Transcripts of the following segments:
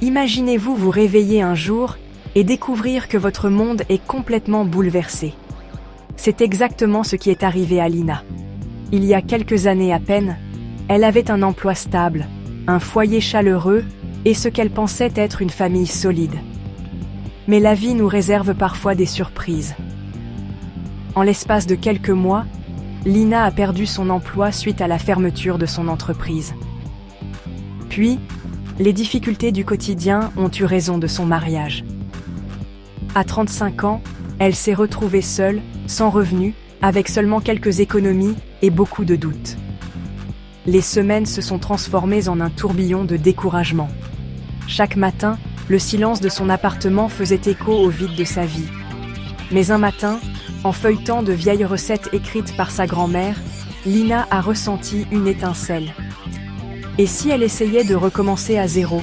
Imaginez-vous vous réveiller un jour et découvrir que votre monde est complètement bouleversé. C'est exactement ce qui est arrivé à Lina. Il y a quelques années à peine, elle avait un emploi stable, un foyer chaleureux et ce qu'elle pensait être une famille solide. Mais la vie nous réserve parfois des surprises. En l'espace de quelques mois, Lina a perdu son emploi suite à la fermeture de son entreprise. Puis, les difficultés du quotidien ont eu raison de son mariage. À 35 ans, elle s'est retrouvée seule, sans revenus, avec seulement quelques économies et beaucoup de doutes. Les semaines se sont transformées en un tourbillon de découragement. Chaque matin, le silence de son appartement faisait écho au vide de sa vie. Mais un matin, en feuilletant de vieilles recettes écrites par sa grand-mère, Lina a ressenti une étincelle. Et si elle essayait de recommencer à zéro?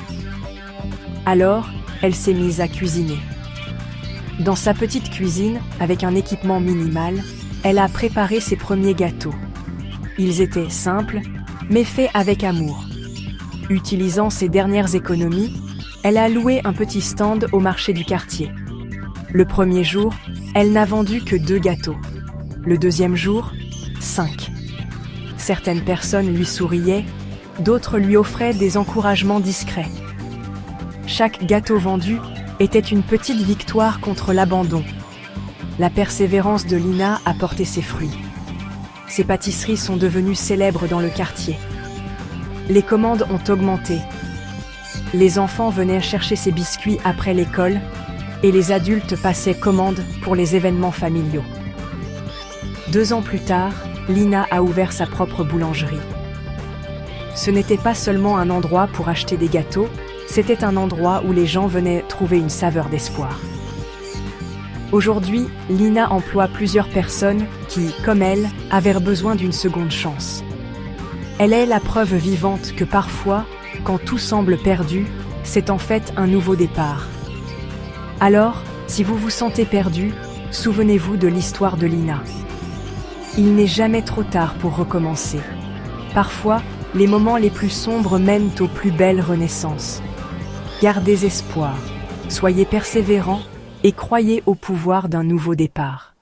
Alors, elle s'est mise à cuisiner. Dans sa petite cuisine, avec un équipement minimal, elle a préparé ses premiers gâteaux. Ils étaient simples, mais faits avec amour. Utilisant ses dernières économies, elle a loué un petit stand au marché du quartier. Le premier jour, elle n'a vendu que 2 gâteaux. Le deuxième jour, 5. Certaines personnes lui souriaient, d'autres lui offraient des encouragements discrets. Chaque gâteau vendu était une petite victoire contre l'abandon. La persévérance de Lina a porté ses fruits. Ses pâtisseries sont devenues célèbres dans le quartier. Les commandes ont augmenté. Les enfants venaient chercher ses biscuits après l'école et les adultes passaient commande pour les événements familiaux. 2 ans plus tard, Lina a ouvert sa propre boulangerie. Ce n'était pas seulement un endroit pour acheter des gâteaux, c'était un endroit où les gens venaient trouver une saveur d'espoir. Aujourd'hui, Lina emploie plusieurs personnes qui, comme elle, avaient besoin d'une seconde chance. Elle est la preuve vivante que parfois, quand tout semble perdu, c'est en fait un nouveau départ. Alors, si vous vous sentez perdu, souvenez-vous de l'histoire de Lina. Il n'est jamais trop tard pour recommencer. Parfois, les moments les plus sombres mènent aux plus belles renaissances. Gardez espoir, soyez persévérants et croyez au pouvoir d'un nouveau départ.